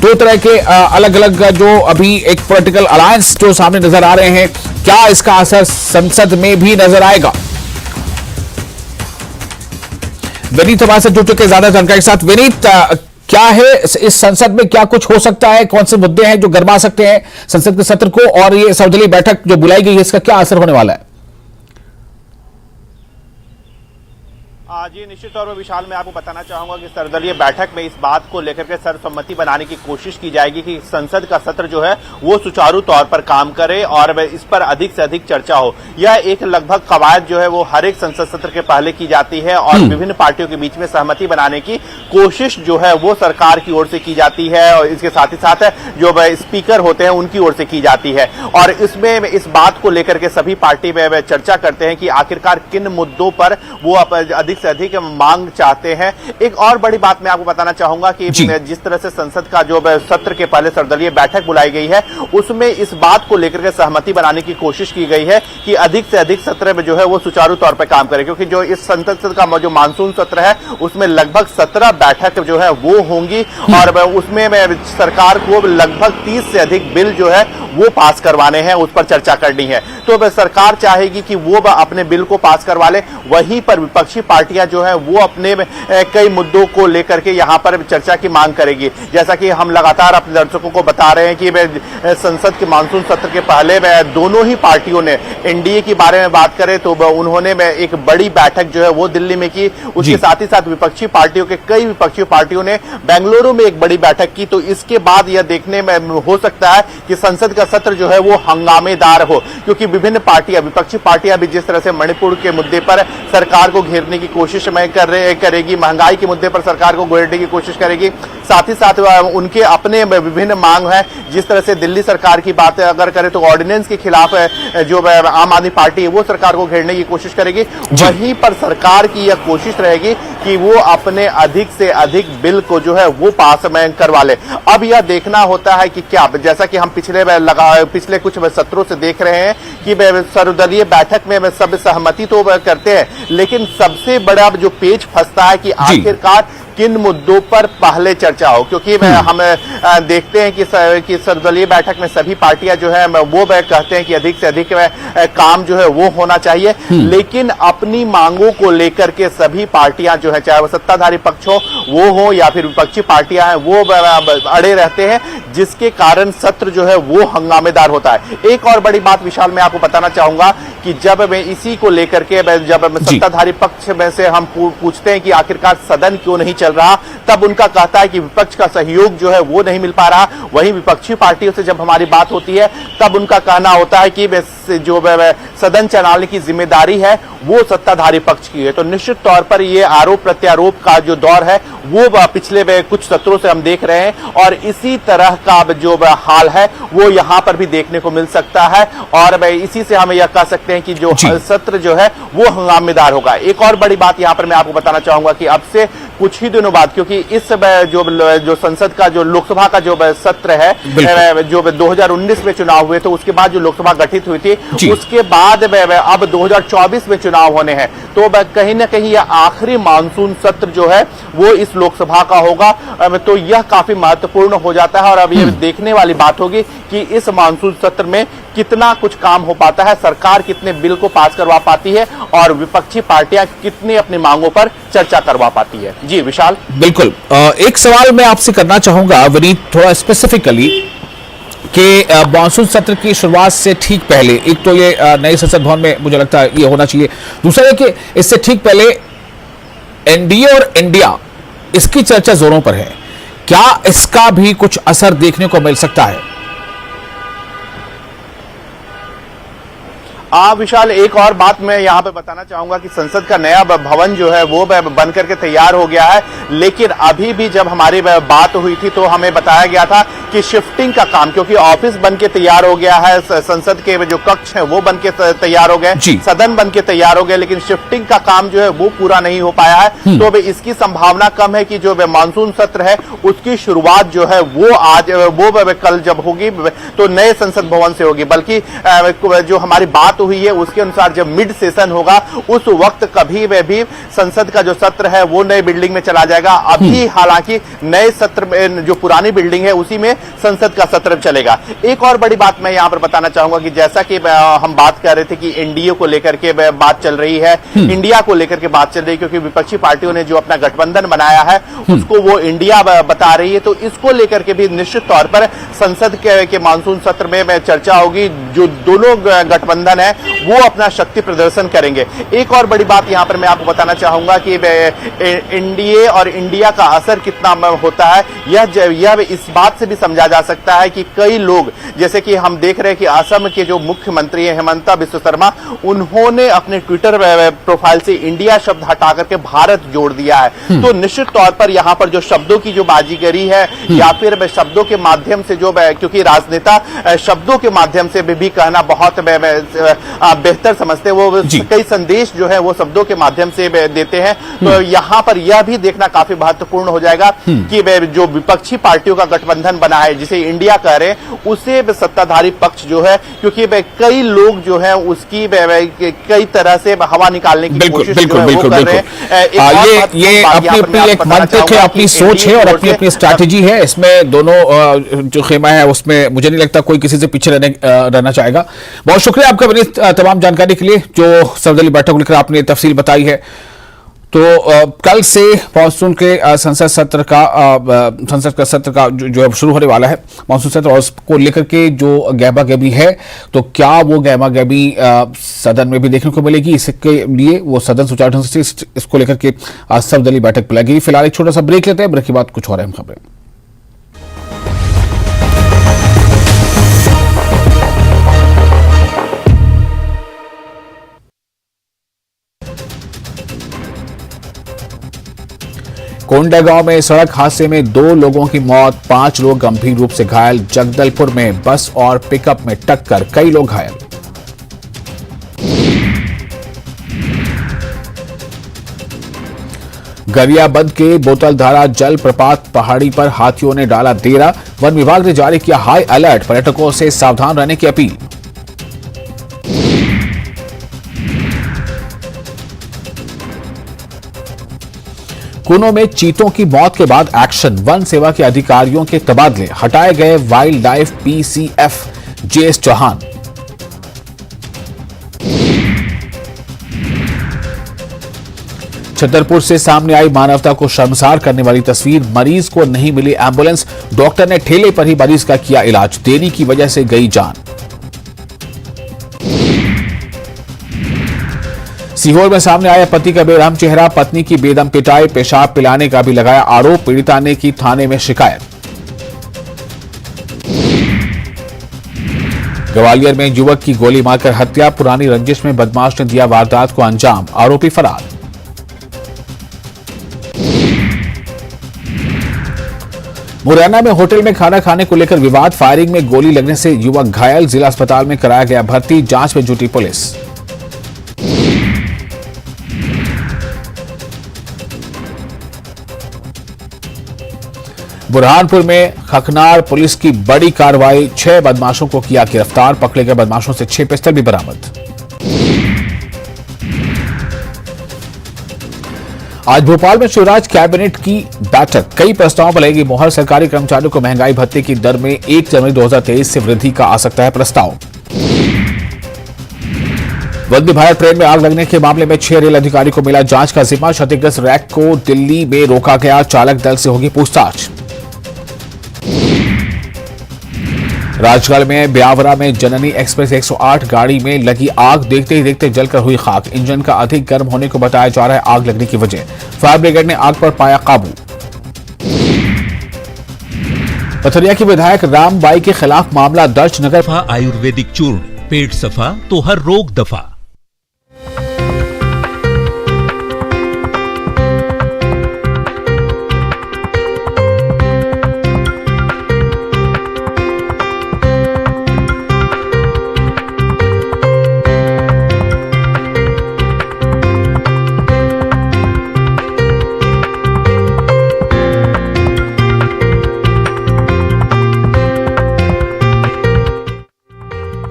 दो तरह के अलग अलग जो अभी एक पॉलिटिकल अलायंस जो सामने नजर आ रहे हैं, क्या इसका असर संसद में भी नजर आएगा? विनीत हमारे साथ जुड़ चुके ज्यादा जानकारी के साथ। विनीत, क्या है इस संसद में, क्या कुछ हो सकता है, कौन से मुद्दे हैं जो गरमा सकते हैं संसद के सत्र को, और ये सर्वदलीय बैठक जो बुलाई गई है इसका क्या असर होने वाला है? जी निश्चित तौर पर विशाल, मैं आपको बताना चाहूंगा कि सर्वदलीय बैठक में इस बात को लेकर के सर्वसम्मति बनाने की कोशिश की जाएगी कि संसद का सत्र जो है वो सुचारू तौर पर काम करे और इस पर अधिक से अधिक चर्चा हो। यह एक लगभग कवायद जो है वो हर एक संसद सत्र के पहले की जाती है और विभिन्न पार्टियों के बीच में सहमति बनाने की कोशिश जो है वो सरकार की ओर से की जाती है और इसके साथ ही साथ जो स्पीकर होते हैं उनकी ओर से की जाती है। और इसमें इस बात को लेकर के सभी पार्टी में चर्चा करते हैं कि आखिरकार किन मुद्दों पर वो अधिक से अधिक मांग चाहते हैं। एक और बड़ी बात मैं आपको बताना चाहूंगा कि जिस तरह से संसद का जो सत्र के पहले सर्वदलीय बैठक बुलाई गई है उसमें इस बात को लेकर के सहमति बनाने की कोशिश की गई है कि अधिक से अधिक सत्र में जो है वो सुचारू तौर पर काम करे, क्योंकि जो इस संसद का जो मानसून सत्र है उसमें लगभग 17 बैठक जो है वो होंगी और उसमें सरकार को लगभग 30 से अधिक बिल जो है वो पास करवाने हैं, उस पर चर्चा करनी है। तो सरकार चाहेगी कि वो अपने बिल को पास करवा ले, वहीं पर विपक्षी पार्टियां जो है वो अपने कई मुद्दों को लेकर के यहाँ पर चर्चा की मांग करेगी। जैसा कि हम लगातार अपने दर्शकों को बता रहे हैं कि संसद के मानसून सत्र के पहले दोनों ही पार्टियों ने एनडीए के बारे में बात करें तो उन्होंने एक बड़ी बैठक जो है वो दिल्ली में की। उसके साथ ही साथ विपक्षी पार्टियों के कई विपक्षी पार्टियों ने बेंगलुरु में एक बड़ी बैठक की। तो इसके बाद यह देखने में हो सकता है कि संसद का सत्र जो है वो हंगामेदार हो, क्योंकि विभिन्न पार्टियां, विपक्षी पार्टियां भी जिस तरह से मणिपुर के मुद्दे पर सरकार को घेरने की कोशिश में करेगी, महंगाई के मुद्दे पर सरकार को घेरने की कोशिश करेगी, साथ ही साथ उनके अपने विभिन्न मांग है। जिस तरह से दिल्ली सरकार की बात अगर करें तो ऑर्डिनेंस के खिलाफ जो आम आदमी पार्टी है वो सरकार को घेरने की कोशिश करेगी। वहीं पर सरकार की यह कोशिश रहेगी कि वो अपने अधिक से अधिक बिल को जो है वो पास में करवा ले। अब यह देखना होता है कि क्या, जैसा कि हम पिछले कुछ सत्रों से देख रहे हैं कि सर्वदलीय बैठक में सब सहमति तो करते हैं, लेकिन सबसे बड़ा जो पेच फंसता है कि आखिरकार किन मुद्दों पर पहले चर्चा हो, क्योंकि हम देखते हैं कि सर्वदलीय बैठक में सभी पार्टियां जो है वो कहते हैं कि अधिक से अधिक काम जो है वो होना चाहिए, लेकिन अपनी मांगों को लेकर के सभी पार्टियां जो है, चाहे वो सत्ताधारी पक्ष हो या फिर विपक्षी पार्टियां हैं, वो अड़े रहते हैं, जिसके कारण सत्र जो है वो हंगामेदार होता है। एक और बड़ी बात विशाल मैं आपको बताना चाहूंगा कि जब मैं इसी को लेकर के जब सत्ताधारी पक्ष में से हम पूछते हैं कि आखिरकार सदन क्यों नहीं चल रहा, तब उनका कहता है कि विपक्ष का सहयोग जो है वो नहीं मिल पा रहा। वहीं विपक्षी पार्टियों से जब हमारी बात होती है तब उनका कहना होता है कि जो सदन चलाने की जिम्मेदारी है वो सत्ताधारी पक्ष की है। तो निश्चित तौर पर ये आरोप प्रत्यारोप का जो दौर है वो पिछले कुछ सत्रों से हम देख रहे हैं, और इसी तरह का जो हाल है वो यहां पर भी देखने को मिल सकता है, और इसी से हम यह कह सकते हैं कि जो सत्र जो है वो हंगामेदार होगा। एक और बड़ी बात यहां पर मैं आपको बताना चाहूंगा कि अब से कुछ ही दिनों बाद, क्योंकि इस जो संसद का जो लोकसभा का जो सत्र है, जो 2019 में चुनाव हुए थे, उसके बाद जो लोकसभा गठित हुई थी, उसके बाद अब 2024 में चुनाव होने हैं, तो कहीं ना कहीं यह आखिरी मानसून सत्र जो है वो इस लोकसभा का होगा। तो यह काफी महत्वपूर्ण हो जाता है, और अब ये देखने वाली बात होगी कि इस मानसून सत्र में कितना कुछ काम हो पाता है, सरकार कितने बिल को पास करवा पाती है, और विपक्षी पार्टियां कितनी अपनी मांगों पर चर्चा करवा पाती है। जी विशाल। बिल्कुल। एक सवाल मैं आपसे करना चाहूंगा विनीत, थोड़ा स्पेसिफिकली कि मानसून सत्र की शुरुआत से ठीक पहले, एक तो ये नए संसद भवन में मुझे लगता है ये होना चाहिए, दूसरा ये कि इससे ठीक पहले एनडीए और इंडिया, इसकी चर्चा जोरों पर है, क्या इसका भी कुछ असर देखने को मिल सकता है? विशाल, एक और बात मैं यहाँ पे बताना चाहूंगा कि संसद का नया भवन जो है वो बन करके तैयार हो गया है, लेकिन अभी भी जब हमारी बात हुई थी तो हमें बताया गया था कि शिफ्टिंग का काम, क्योंकि ऑफिस बन के तैयार हो गया है, संसद के जो कक्ष है वो बन के तैयार हो गए, सदन बन के तैयार हो गए, लेकिन शिफ्टिंग का काम जो है वो पूरा नहीं हो पाया है। तो इसकी संभावना कम है कि जो मानसून सत्र है उसकी शुरुआत जो है वो कल जब होगी तो नए संसद भवन से होगी, बल्कि जो हमारी बात हुई है उसके अनुसार जब मिड सेशन होगा उस वक्त कभी भी संसद का जो सत्र है वो नए बिल्डिंग में चला जाएगा। अभी हालांकि नए सत्र में जो पुरानी बिल्डिंग है उसी में संसद का सत्र चलेगा। एक और बड़ी बात मैं यहां पर बताना चाहूंगा कि जैसा कि हम बात कर रहे थे कि एनडीए को लेकर के बात चल रही है, इंडिया को लेकर के बात चल रही है, क्योंकि विपक्षी पार्टियों ने जो अपना गठबंधन बनाया है उसको वो इंडिया बता रही है, तो इसको लेकर के भी निश्चित तौर पर संसद के मानसून सत्र में चर्चा होगी। जो दोनों गठबंधन है वो अपना शक्ति प्रदर्शन करेंगे। एक और बड़ी बात यहां पर मैं आपको बताना चाहूंगा कि एनडीए और इंडिया का असर कितना होता है, यह इस बात से भी समझा जा सकता है कि कई लोग, जैसे कि हम देख रहे हैं कि असम के जो मुख्यमंत्री हैं हेमंता बिस्वा शर्मा, उन्होंने अपने ट्विटर प्रोफाइल से इंडिया शब्द हटा करके भारत जोड़ दिया है। तो निश्चित तौर पर यहां पर जो शब्दों की जो बाजीगरी है या फिर शब्दों के माध्यम से जो, क्योंकि राजनेता शब्दों के माध्यम से भी कहना बहुत बेहतर समझते हैं, वो कई संदेश जो है वो शब्दों के माध्यम से देते हैं। तो यहां पर यह भी देखना काफी महत्वपूर्ण हो जाएगा कि जो विपक्षी पार्टियों का गठबंधन बना है जिसे इंडिया कह रहे हैं, उसे सत्ताधारी पक्ष जो है, क्योंकि कई लोग जो है उसकी कई तरह से हवा निकालने की कोशिश जो है वो कर रहे हैं। ये अपनी एक मंतक है, अपनी सोच है और अपनी अपनी स्ट्रैटेजी है। इसमें दोनों जो खेमा है उसमें मुझे नहीं लगता कोई किसी से पीछे रहना चाहेगा। बहुत शुक्रिया आपका विनीत तमाम जानकारी के लिए, जो सर्वदलीय बैठक को लेकर आपने तफसील बताई है। तो कल से मानसून के संसद का सत्र का जो शुरू होने वाला है मानसून सत्र, और उसको लेकर के जो गहमा गहमी है, तो क्या वो गहमा गहमी सदन में भी देखने को मिलेगी? इसके लिए वो सदन सुचारू ढंग से इसको लेकर के सर्वदलीय बैठक बुलाएगी। फिलहाल एक छोटा सा ब्रेक लेते हैं, ब्रेक के बाद कुछ और अहम खबरें। कोंडागांव में सड़क हादसे में 2 लोगों की मौत, 5 लोग गंभीर रूप से घायल। जगदलपुर में बस और पिकअप में टक्कर, कई लोग घायल। गरियाबंद के बोतलधारा जलप्रपात पहाड़ी पर हाथियों ने डाला डेरा। वन विभाग ने जारी किया हाई अलर्ट, पर्यटकों से सावधान रहने की अपील। कुनो में चीतों की मौत के बाद एक्शन, वन सेवा के अधिकारियों के तबादले, हटाए गए wild life PCF JS Chauhan. Chhatarpur से सामने आई मानवता को शर्मसार करने वाली तस्वीर, मरीज को नहीं मिली एम्बुलेंस, डॉक्टर ने ठेले पर ही मरीज का किया इलाज, देरी की वजह से गई जान। सीहोर में सामने आया पति का बेरहम चेहरा, पत्नी की बेदम पिटाई, पेशाब पिलाने का भी लगाया आरोप, पीड़िता ने की थाने में शिकायत। ग्वालियर में युवक की गोली मारकर हत्या, पुरानी रंजिश में बदमाश ने दिया वारदात को अंजाम, आरोपी फरार। मुरैना में होटल में खाना खाने को लेकर विवाद, फायरिंग में गोली लगने से युवक घायल, जिला अस्पताल में कराया गया भर्ती, जांच में जुटी पुलिस। बुरहानपुर में खकनार पुलिस की बड़ी कार्रवाई, 6 बदमाशों को किया गिरफ्तार, पकड़े गए बदमाशों से 6 पिस्टल भी बरामद। आज भोपाल में शिवराज कैबिनेट की बैठक, कई प्रस्तावों पर लगेगी मोहर, सरकारी कर्मचारियों को महंगाई भत्ते की दर में 1 जनवरी 2023 से वृद्धि का आ सकता है प्रस्ताव। वंदे भारत ट्रेन में आग लगने के मामले में 6 रेल अधिकारी को मिला जांच का जिम्मा, क्षतिग्रस्त रैक को दिल्ली में रोका गया, चालक दल से होगी पूछताछ। राजगढ़ में ब्यावरा में जननी एक्सप्रेस 108 गाड़ी में लगी आग, देखते ही देखते जलकर हुई खाक, इंजन का अधिक गर्म होने को बताया जा रहा है आग लगने की वजह, फायर ब्रिगेड ने आग पर पाया काबू। पथरिया की विधायक रामबाई के खिलाफ मामला दर्ज, नगर आयुर्वेदिक चूर्ण, पेट सफा तो हर रोग दफा।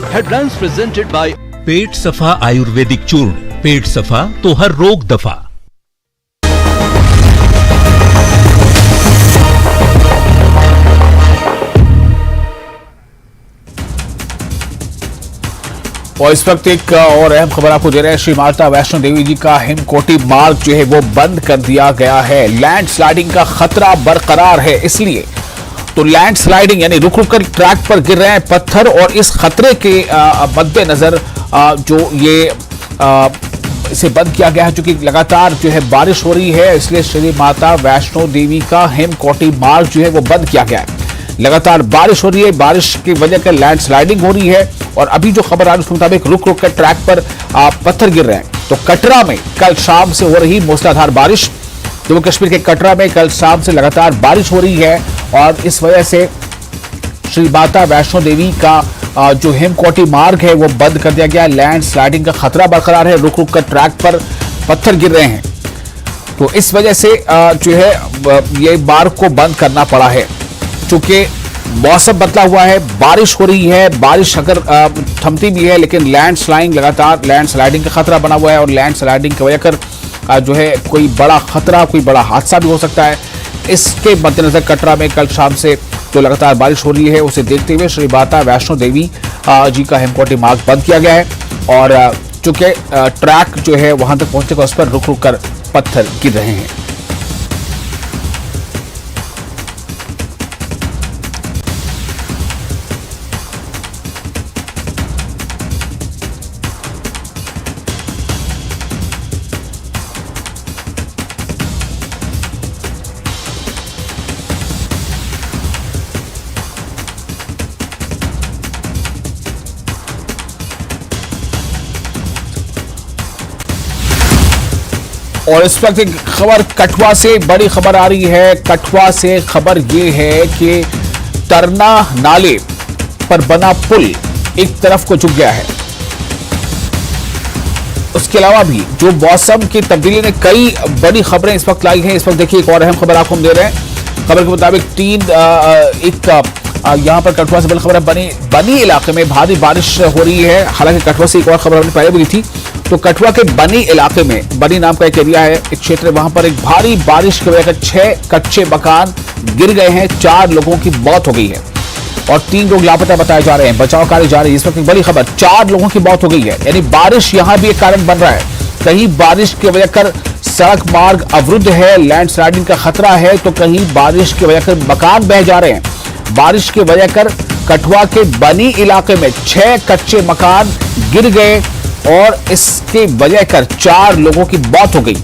हेडलाइंस प्रेजेंटेड बाय पेट सफा आयुर्वेदिक चूर्ण, पेट सफा तो हर रोग दफा। और इस वक्त एक और अहम खबर आपको दे रहे हैं, श्री माता वैष्णो देवी जी का हिमकोटी मार्ग जो है वो बंद कर दिया गया है, लैंड स्लाइडिंग का खतरा बरकरार है, इसलिए तो लैंड स्लाइडिंग यानी रुक रुक कर ट्रैक पर गिर रहे हैं पत्थर, और इस खतरे के मद्देनजर जो ये इसे बंद किया गया है, क्योंकि लगातार जो है बारिश हो रही है, इसलिए श्री माता वैष्णो देवी का हिमकोटी मार्ग जो है वो बंद किया गया है। लगातार बारिश हो रही है, बारिश की वजह से लैंड स्लाइडिंग हो रही है, और अभी जो खबर आ रही है उसके मुताबिक रुक रुक कर ट्रैक पर पत्थर गिर रहे हैं। तो कटरा में कल शाम से हो रही मूसलाधार बारिश, जम्मू कश्मीर के कटरा में कल शाम से लगातार बारिश हो रही है, और इस वजह से श्री माता वैष्णो देवी का जो हिमकोटी मार्ग है वो बंद कर दिया गया, लैंड स्लाइडिंग का खतरा बरकरार है, रुक रुक कर ट्रैक पर पत्थर गिर रहे हैं, तो इस वजह से जो है ये मार्ग को बंद करना पड़ा है। चूंकि मौसम बदला हुआ है, बारिश हो रही है, बारिश अगर थमती भी है, लेकिन लैंड स्लाइडिंग का खतरा बना हुआ है, और लैंड स्लाइडिंग की वजह कर जो है कोई बड़ा खतरा, कोई बड़ा हादसा भी हो सकता है। इसके मद्देनजर कटरा में कल शाम से जो लगातार बारिश हो रही है उसे देखते हुए श्री माता वैष्णो देवी जी का हिमकोटी मार्ग बंद किया गया है, और चूंकि ट्रैक जो है वहां तक पहुंचने का उस पर रुक रुक कर पत्थर गिर रहे हैं। और इस वक्त एक खबर कठुआ से बड़ी खबर आ रही है। कठुआ से खबर ये है कि तरना नाले पर बना पुल एक तरफ को झुक गया है। उसके अलावा भी जो मौसम की तब्दीली ने कई बड़ी खबरें इस वक्त लाई हैं। इस वक्त देखिए एक और अहम खबर आपको हम दे रहे हैं। खबर के मुताबिक यहां पर कठुआ से बड़ी खबर है, बनी इलाके में भारी बारिश हो रही है। हालांकि कठुआ से एक और खबर हमने पहले भी दी थी। तो कठुआ के बनी इलाके में, बनी नाम का एक एरिया है, एक क्षेत्र है, वहां पर एक भारी बारिश की वजह से 6 कच्चे मकान गिर गए हैं, 4 लोगों की मौत हो गई है और 3 लोग लापता बताए जा रहे हैं। बचाव कार्य जारी है। इस वक्त एक बड़ी खबर, 4 लोगों की मौत हो गई है। यानी बारिश यहां भी एक कारण बन रहा है। कहीं बारिश की वजह कर सड़क मार्ग अवरुद्ध है, लैंडस्लाइडिंग का खतरा है, तो कहीं बारिश की वजह कर मकान बह जा रहे हैं। बारिश की वजह कर कठुआ के बनी इलाके में 6 कच्चे मकान गिर गए और इसके वजह कर 4 लोगों की मौत हो गई।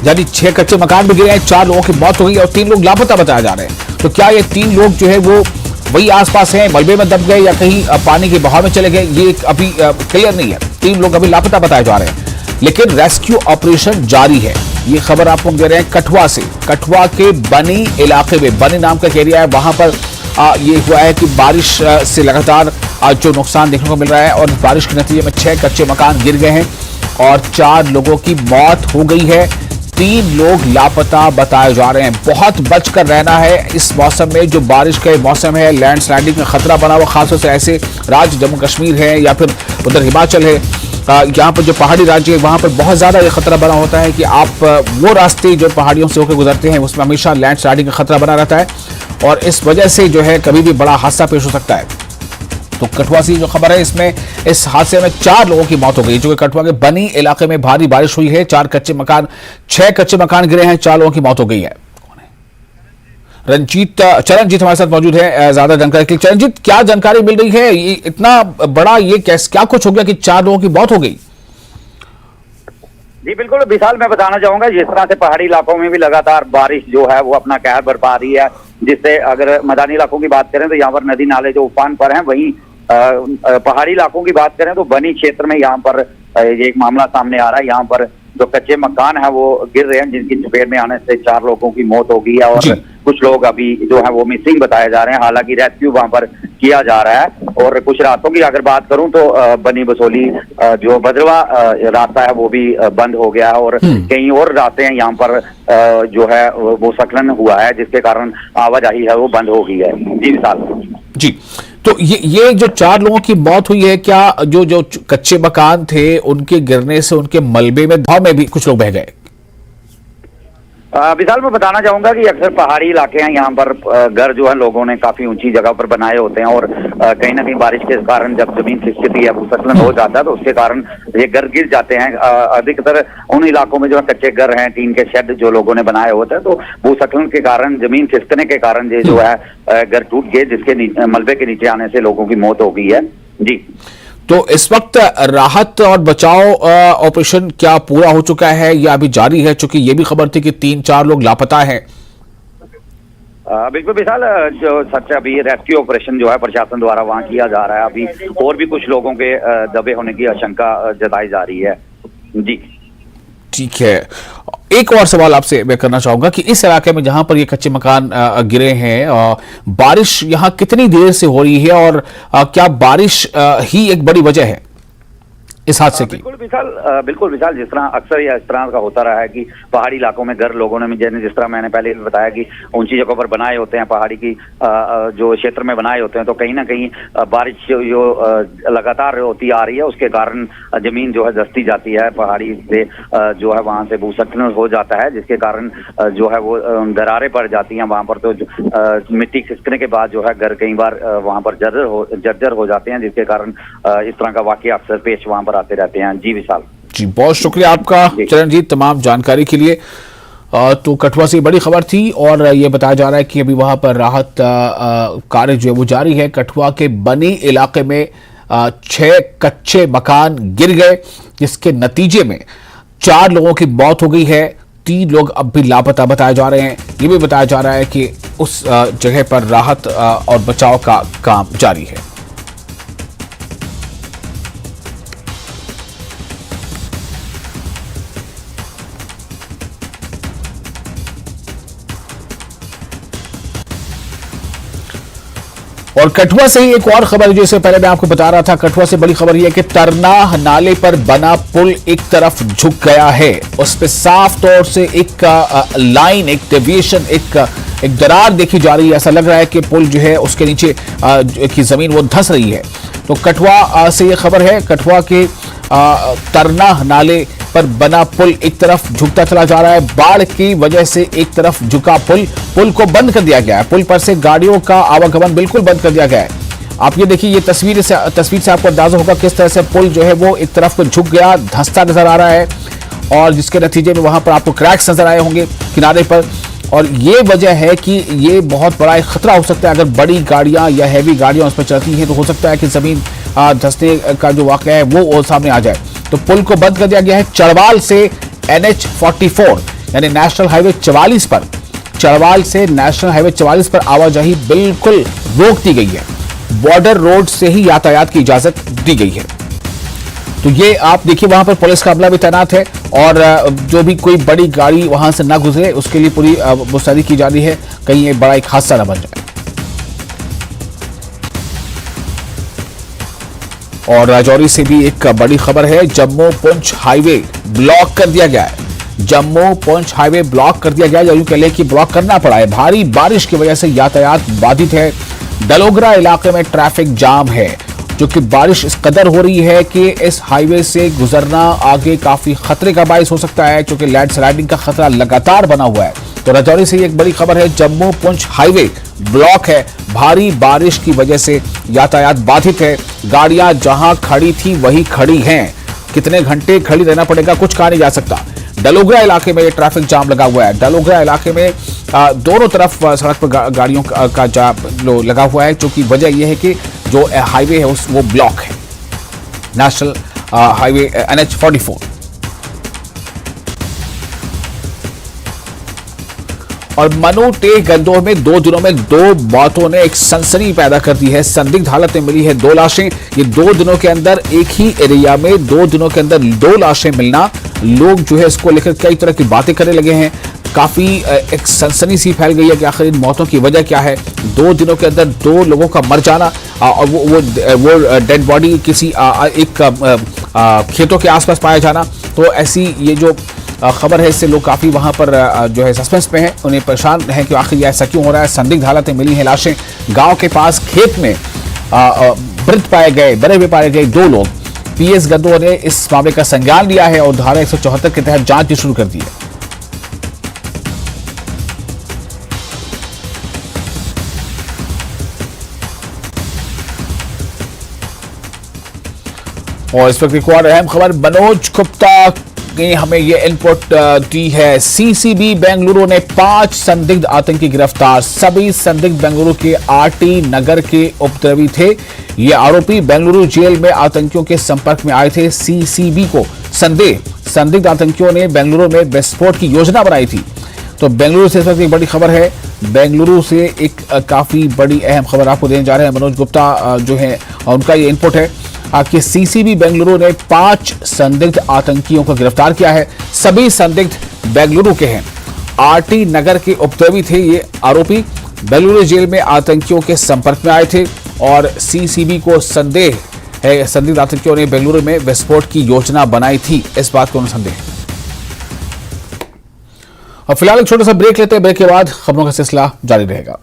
यानी 6 कच्चे मकान भी गिरे हैं, 4 लोगों की मौत हो गई और 3 लोग लापता बताए जा रहे हैं। तो क्या ये 3 लोग जो है वो वही आसपास हैं, मलबे में दब गए या कहीं पानी के बहाव में चले गए, ये अभी क्लियर नहीं है। 3 लोग अभी लापता बताए जा रहे हैं, लेकिन रेस्क्यू ऑपरेशन जारी है। ये खबर आपको दे रहे हैं कठुआ से। कठुआ के बनी इलाके में, बनी नाम का एरिया है, वहां पर ये हुआ है कि बारिश से लगातार जो नुकसान देखने को मिल रहा है और बारिश के नतीजे में 6 कच्चे मकान गिर गए हैं और 4 लोगों की मौत हो गई है। 3 लोग लापता बताए जा रहे हैं। बहुत बचकर रहना है इस मौसम में, जो बारिश का मौसम है। लैंडस्लाइडिंग का खतरा बना हुआ, खासतौर से ऐसे राज्य जम्मू कश्मीर है या फिर उधर हिमाचल है, यहाँ पर जो पहाड़ी राज्य है वहां पर बहुत ज्यादा ये खतरा बना होता है कि आप वो रास्ते जो पहाड़ियों से होकर गुजरते हैं उसमें हमेशा लैंडस्लाइडिंग का खतरा बना रहता है और इस वजह से जो है कभी भी बड़ा हादसा पेश हो सकता है। तो कठुआ से जो खबर है, इसमें इस हादसे में 4 लोगों की मौत हो गई, जो कि कठुआ के बनी इलाके में भारी बारिश हुई है। 6 कच्चे मकान गिरे हैं, 4 लोगों की मौत हो गई है। चरणजीत हमारे साथ मौजूद है ज्यादा जानकारी के लिए। चरणजीत, क्या जानकारी मिल रही है? ये इतना बड़ा ये क्या कुछ हो गया कि 4 लोगों की मौत हो गई? जी बिल्कुल विशाल, मैं बताना चाहूंगा जिस तरह से पहाड़ी इलाकों में भी लगातार बारिश जो है वो अपना कहर बरपा रही है, जिससे अगर मैदानी इलाकों की बात करें तो यहाँ पर नदी नाले जो उफान पर हैं, वहीं पहाड़ी इलाकों की बात करें तो बनी क्षेत्र में यहाँ पर ये एक मामला सामने आ रहा है। यहाँ पर जो कच्चे मकान है वो गिर रहे हैं, जिनकी चपेट में आने से 4 लोगों की मौत हो गई है और कुछ लोग अभी जो है वो मिसिंग बताए जा रहे हैं। हालांकि रेस्क्यू वहां पर किया जा रहा है और कुछ रास्तों की अगर बात करूं तो बनी बसोली जो भद्रवा रास्ता है वो भी बंद हो गया है और कई और रास्ते हैं यहाँ पर जो है वो संकलन हुआ है, जिसके कारण आवाजाही है वो बंद हो गई है। जी विशाल जी, तो ये जो 4 लोगों की मौत हुई है, क्या जो कच्चे मकान थे उनके गिरने से उनके मलबे में धाव में भी कुछ लोग बह गए? विशाल, मैं बताना चाहूंगा कि अक्सर पहाड़ी इलाके हैं, यहाँ पर घर जो है लोगों ने काफी ऊंची जगह पर बनाए होते हैं और कहीं ना कहीं बारिश के कारण जब जमीन खिसकती है, भूस्खलन हो जाता है तो उसके कारण ये घर गिर जाते हैं। अधिकतर उन इलाकों में जो है कच्चे घर हैं, टीन के शेड जो लोगों ने बनाए होते हैं, तो भूस्खलन के कारण, जमीन खिसकने के कारण ये जो है घर टूट गए, जिसके मलबे के नीचे आने से लोगों की मौत हो गई है। जी, तो इस वक्त राहत और बचाव ऑपरेशन क्या पूरा हो चुका है या अभी जारी है? चूंकि ये भी खबर थी कि 3-4 लोग लापता हैं। बिल्कुल विशाल, जो सच अभी रेस्क्यू ऑपरेशन जो है प्रशासन द्वारा वहां किया जा रहा है। अभी और भी कुछ लोगों के दबे होने की आशंका जताई जा रही है। जी ठीक है, एक और सवाल आपसे मैं करना चाहूंगा कि इस इलाके में जहां पर ये कच्चे मकान गिरे हैं, बारिश यहां कितनी देर से हो रही है और क्या बारिश ही एक बड़ी वजह है इस हादसे की? बिल्कुल विशाल, जिस तरह अक्सर इस तरह का होता रहा है कि पहाड़ी इलाकों में घर लोगों ने, जिस तरह मैंने पहले बताया कि ऊंची जगहों पर बनाए होते हैं, पहाड़ी की जो क्षेत्र में बनाए होते हैं, तो कहीं ना कहीं बारिश जो लगातार होती आ रही है उसके कारण जमीन जो है धंसती जाती है, पहाड़ी से जो है वहां से भूस्खलन हो जाता है, जिसके कारण जो है वो दरारें पड़ जाती हैं वहां पर। तो मिट्टी खिसकने के बाद जो है घर कई बार वहां पर जर्जर हो जाते हैं, जिसके कारण इस तरह का वाकया अक्सर पेश वहां पर आते रहते हैं। जी विशाल जी, बहुत शुक्रिया आपका चरणजीत तमाम जानकारी के लिए। तो कठुआ से बड़ी खबर थी और ये बताया जा रहा है कि अभी वहां पर राहत कार्य जो है वो जारी है। कठुआ के बनी इलाके में 6 कच्चे मकान गिर गए, जिसके नतीजे में 4 लोगों की मौत हो गई है। 3 लोग अब भी लापता बताए जा रहे हैं। ये भी बताया जा रहा है कि उस जगह पर राहत और बचाव का काम जारी है। और कठुआ से ही एक और खबर जैसे पहले मैं आपको बता रहा था, कठुआ से बड़ी खबर यह है कि तरनाह नाले पर बना पुल एक तरफ झुक गया है। उस पर साफ तौर से एक लाइन, एक डेविएशन, एक दरार देखी जा रही है। ऐसा लग रहा है कि पुल जो है उसके नीचे की जमीन वो धंस रही है। तो कठुआ से ये खबर है, कठुआ के तरनाह नाले पर बना पुल एक तरफ झुकता चला जा रहा है। बाढ़ की वजह से एक तरफ झुका पुल को बंद कर दिया गया है। पुल पर से गाड़ियों का आवागमन बिल्कुल बंद कर दिया गया है। आप ये देखिए, ये तस्वीर से आपको अंदाजा होगा किस तरह से पुल जो है वो एक तरफ को झुक गया, धंसता नजर आ रहा है, और जिसके नतीजे में वहां पर आपको क्रैक्स नजर आए होंगे किनारे पर। और ये वजह है कि ये बहुत बड़ा एक खतरा हो सकता है। अगर बड़ी गाड़ियां या हैवी गाड़ियां उस पर चलती हैं तो हो सकता है कि जमीन धंसने का जो वाकया है वो सामने आ जाए। तो पुल को बंद कर दिया गया है। चढ़वाल से NH44 यानी नेशनल हाईवे 44 पर, चढ़वाल से नेशनल हाईवे 44 पर आवाजाही बिल्कुल रोक दी गई है। बॉर्डर रोड से ही यातायात की इजाजत दी गई है। तो ये आप देखिए, वहां पर पुलिस का अमला भी तैनात है और जो भी कोई बड़ी गाड़ी वहां से ना गुजरे उसके लिए पूरी मुस्तैदी की जा रही है, कहीं ये बड़ा एक हादसा न बन जाए। और राजौरी से भी एक बड़ी खबर है, जम्मू पुंछ हाईवे ब्लॉक कर दिया गया है। जम्मू पुंछ हाईवे ब्लॉक कर दिया गया है, या यूं कह लें कि ब्लॉक करना पड़ा है। भारी बारिश की वजह से यातायात बाधित है। डलोगरा इलाके में ट्रैफिक जाम है, जो कि बारिश इस कदर हो रही है कि इस हाईवे से गुजरना आगे काफी खतरे का बाइस हो सकता है, क्योंकि लैंडस्लाइडिंग का खतरा लगातार बना हुआ है। तो राजौरी से एक बड़ी खबर है, जम्मू पुंछ हाईवे ब्लॉक है। भारी बारिश की वजह से यातायात बाधित है। गाड़ियां जहां खड़ी थी वही खड़ी हैं। कितने घंटे खड़ी रहना पड़ेगा कुछ कहा नहीं जा सकता। डलोगरा इलाके में ट्रैफिक जाम लगा हुआ है। डलोगरा इलाके में दोनों तरफ सड़क पर गाड़ियों का जाम लगा हुआ है, क्योंकि वजह यह है कि जो हाईवे है वो ब्लॉक है, नेशनल हाईवे NH44। और मनु टेक गंदोह में 2 दिनों में 2 मौतों ने एक सनसनी पैदा कर दी है। संदिग्ध हालत में मिली है 2 लाशें। ये 2 दिनों के अंदर एक ही एरिया में 2 दिनों के अंदर 2 लाशें मिलना, लोग जो है इसको लेकर कई तरह की बातें करने लगे हैं। काफी एक सनसनी सी फैल गई है कि आखिर इन मौतों की वजह क्या है। 2 दिनों के अंदर 2 लोगों का मर जाना और वो डेड बॉडी किसी एक खेतों के आसपास पाया जाना। तो ऐसी ये जो खबर है, इससे लोग काफी वहां पर जो है सस्पेंस में हैं, उन्हें परेशान है कि आखिर ये ऐसा क्यों हो रहा है। संदिग्ध हालत में मिली है लाशें। गांव के पास खेत में मृत पाए गए, मरे हुए पाए गए 2 लोग। PS गंदोह ने इस मामले का संज्ञान लिया है और धारा 174 के तहत जांच भी शुरू कर दी है। और इस वक्त एक और अहम खबर, मनोज गुप्ता ने हमें यह इनपुट दी है। CCB बेंगलुरु ने 5 संदिग्ध आतंकी गिरफ्तार। सभी संदिग्ध बेंगलुरु के RT नगर के उपद्रवी थे। ये आरोपी बेंगलुरु जेल में आतंकियों के संपर्क में आए थे। CCB को संदिग्ध आतंकियों ने बेंगलुरु में विस्फोट की योजना बनाई थी। तो बेंगलुरु से इस वक्त एक बड़ी खबर है, बेंगलुरु से एक काफी बड़ी अहम खबर आपको देने जा रहे हैं। मनोज गुप्ता जो है उनका ये इनपुट है कि CCB बेंगलुरु ने 5 संदिग्ध आतंकियों को गिरफ्तार किया है। सभी संदिग्ध बेंगलुरु के हैं। RT नगर के उपद्रवी थे ये आरोपी। बेंगलुरु जेल में आतंकियों के संपर्क में आए थे और CCB को संदेह है संदिग्ध आतंकियों ने बेंगलुरु में विस्फोट की योजना बनाई थी, इस बात को संदेह है। और फिलहाल एक छोटा सा ब्रेक लेते हैं, ब्रेक के बाद खबरों का सिलसिला जारी रहेगा।